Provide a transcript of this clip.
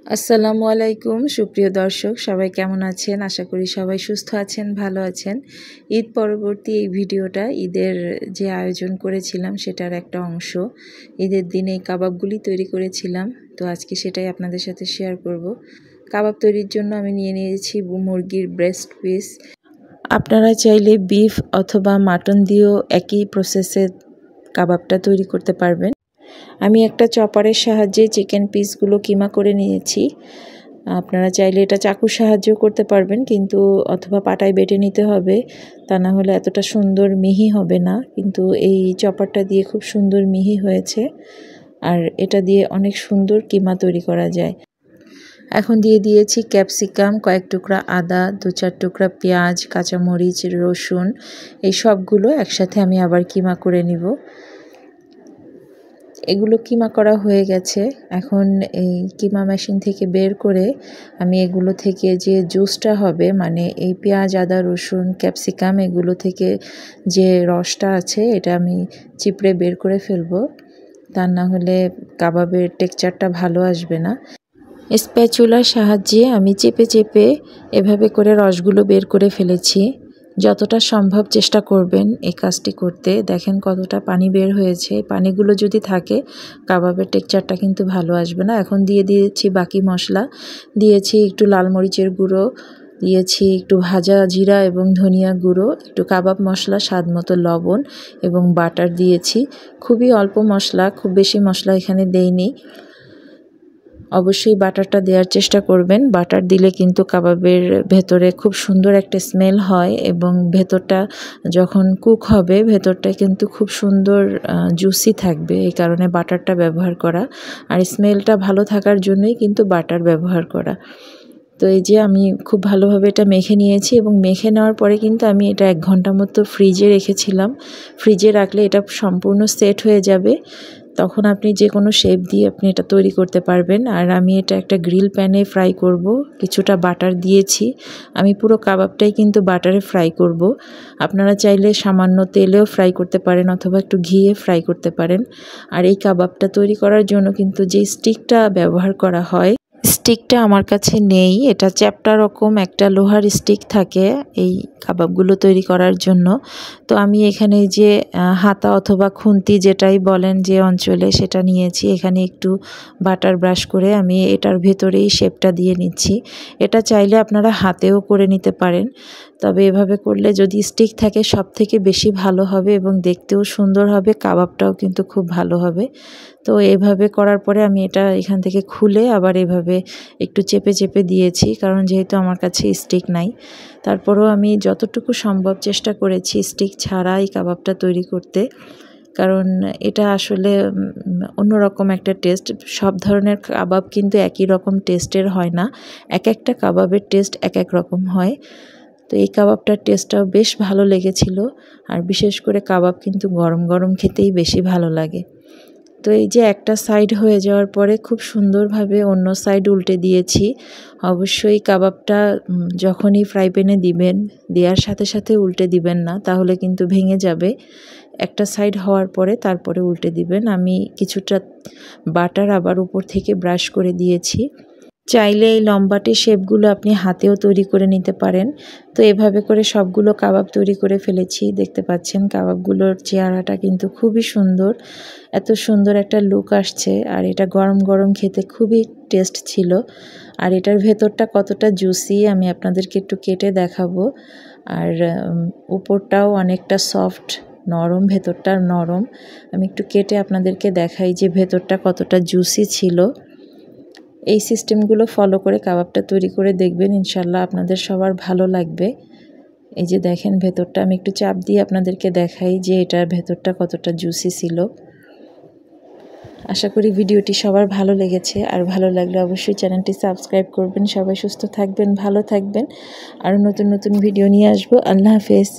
আসসালামু আলাইকুম সুপ্রিয় দর্শক, সবাই কেমন আছেন? আশা করি সবাই সুস্থ আছেন, ভালো আছেন। ঈদ পরবর্তী এই ভিডিওটা ঈদের যে আয়োজন করেছিলাম সেটার একটা অংশ। ঈদের দিনে এই কাবাবগুলি তৈরি করেছিলাম, তো আজকে সেটাই আপনাদের সাথে শেয়ার করব। কাবাব তৈরির জন্য আমি নিয়ে নিয়েছি মুরগির ব্রেস্ট পিস। আপনারা চাইলে বিফ অথবা মাটন দিয়েও একই প্রসেসে কাবাবটা তৈরি করতে পারবেন। আমি একটা চপারের সাহায্যে চিকেন পিসগুলো কিমা করে নিয়েছি। আপনারা চাইলে এটা চাকুর সাহায্যেও করতে পারবেন, কিন্তু অথবা পাটায় বেটে নিতে হবে, তা না হলে এতটা সুন্দর মিহি হবে না। কিন্তু এই চপারটা দিয়ে খুব সুন্দর মিহি হয়েছে, আর এটা দিয়ে অনেক সুন্দর কিমা তৈরি করা যায়। এখন দিয়ে দিয়েছি ক্যাপসিকাম, কয়েক টুকরা আদা, 2-4 টুকরা পেঁয়াজ, কাঁচামরিচ, রসুন, এই সবগুলো একসাথে আমি আবার কিমা করে নিব। এগুলো কিমা করা হয়ে গেছে। এখন এই কিমা মেশিন থেকে বের করে আমি এগুলো থেকে যে জুসটা হবে, মানে এই পেঁয়াজ, আদা, রসুন, ক্যাপসিকাম এগুলো থেকে যে রসটা আছে এটা আমি চিপড়ে বের করে ফেলবো, তা না হলে কাবাবের টেক্সচারটা ভালো আসবে না। স্প্যাচুলার সাহায্যে আমি চেপে চেপে এভাবে করে রসগুলো বের করে ফেলেছি। যতটা সম্ভব চেষ্টা করবেন এই কাজটি করতে। দেখেন কতটা পানি বের হয়েছে। পানিগুলো যদি থাকে কাবাবের টেক্সচারটা কিন্তু ভালো আসবে না। এখন দিয়ে দিয়েছি বাকি মশলা। দিয়েছি একটু লাল মরিচের গুঁড়ো, দিয়েছি একটু ভাজা জিরা এবং ধনিয়া গুঁড়ো, একটু কাবাব মশলা, স্বাদ মতো লবণ এবং বাটার দিয়েছি। খুবই অল্প মশলা, খুব বেশি মশলা এখানে দেইনি। অবশ্যই বাটারটা দেওয়ার চেষ্টা করবেন। বাটার দিলে কিন্তু কাবাবের ভেতরে খুব সুন্দর একটা স্মেল হয়, এবং ভেতরটা যখন কুক হবে ভেতরটা কিন্তু খুব সুন্দর জুসি থাকবে। এই কারণে বাটারটা ব্যবহার করা, আর স্মেলটা ভালো থাকার জন্যই কিন্তু বাটার ব্যবহার করা। তো এই যে আমি খুব ভালোভাবে এটা মেখে নিয়েছি, এবং মেখে নেওয়ার পরে কিন্তু আমি এটা 1 ঘন্টা মতো ফ্রিজে রেখেছিলাম। ফ্রিজে রাখলে এটা সম্পূর্ণ সেট হয়ে যাবে, তখন আপনি যে কোনো শেপ দিয়ে আপনি এটা তৈরি করতে পারবেন। আর আমি এটা একটা গ্রিল প্যানে ফ্রাই করব। কিছুটা বাটার দিয়েছি, আমি পুরো কাবাবটাই কিন্তু বাটারে ফ্রাই করব। আপনারা চাইলে সামান্য তেলেও ফ্রাই করতে পারেন অথবা একটু ঘিয়ে ফ্রাই করতে পারেন। আর এই কাবাবটা তৈরি করার জন্য কিন্তু যে স্টিকটা ব্যবহার করা হয়, স্টিকটা আমার কাছে নেই। এটা চ্যাপ্টা রকম একটা লোহার স্টিক থাকে এই কাবাবগুলো তৈরি করার জন্য। তো আমি এখানে যে হাতা অথবা খুন্তি যেটাই বলেন যে অঞ্চলে, সেটা নিয়েছি। এখানে একটু বাটার ব্রাশ করে আমি এটার ভেতরেই শেপটা দিয়ে নিচ্ছি। এটা চাইলে আপনারা হাতেও করে নিতে পারেন, তবে এভাবে করলে যদি স্টিক থাকে সব থেকে বেশি ভালো হবে এবং দেখতেও সুন্দর হবে, কাবাবটাও কিন্তু খুব ভালো হবে। তো এভাবে করার পরে আমি এটা এখান থেকে খুলে আবার এভাবে একটু চেপে চেপে দিয়েছি, কারণ যেহেতু আমার কাছে স্টিক নাই। তারপরেও আমি যতটুকু সম্ভব চেষ্টা করেছি স্টিক ছাড়া এই কাবাবটা তৈরি করতে, কারণ এটা আসলে অন্যরকম একটা টেস্ট। সব ধরনের কাবাব কিন্তু একই রকম টেস্টের হয় না, এক একটা কাবাবের টেস্ট এক এক রকম হয়। তো এই কাবাবটার টেস্টটাও বেশ ভালো লেগেছিল, আর বিশেষ করে কাবাব কিন্তু গরম গরম খেতেই বেশি ভালো লাগে। তো এই যে একটা সাইড হয়ে যাওয়ার পরে খুব সুন্দরভাবে অন্য সাইড উল্টে দিয়েছি। অবশ্যই কাবাবটা যখনই ফ্রাই প্যানে দিবেন, দেওয়ার সাথে সাথে উল্টে দিবেন না, তাহলে কিন্তু ভেঙে যাবে। একটা সাইড হওয়ার পরে তারপরে উল্টে দিবেন। আমি কিছুটা বাটার আবার উপর থেকে ব্রাশ করে দিয়েছি। চাইলে এই লম্বাটে শেপগুলো আপনি হাতেও তৈরি করে নিতে পারেন। তো এভাবে করে সবগুলো কাবাব তৈরি করে ফেলেছি। দেখতে পাচ্ছেন কাবাবগুলোর চেহারাটা কিন্তু খুবই সুন্দর, এত সুন্দর একটা লুক আসছে, আর এটা গরম গরম খেতে খুবই টেস্ট ছিল। আর এটার ভেতরটা কতটা জুসি আমি আপনাদেরকে একটু কেটে দেখাবো। আর উপরটাও অনেকটা সফট, নরম, ভেতরটা নরম। আমি একটু কেটে আপনাদেরকে দেখাই যে ভেতরটা কতটা জুসি ছিল। এই সিস্টেমগুলো ফলো করে কাবাবটা তৈরি করে দেখবেন, ইনশাল্লাহ আপনাদের সবার ভালো লাগবে। এই যে দেখেন ভেতরটা, আমি একটু চাপ দিয়ে আপনাদেরকে দেখাই যে এটার ভেতরটা কতটা জুসি ছিল। আশা করি ভিডিওটি সবার ভালো লেগেছে, আর ভালো লাগলে অবশ্যই চ্যানেলটি সাবস্ক্রাইব করবেন। সবাই সুস্থ থাকবেন, ভালো থাকবেন, আরও নতুন নতুন ভিডিও নিয়ে আসবো। আল্লাহ হাফেজ।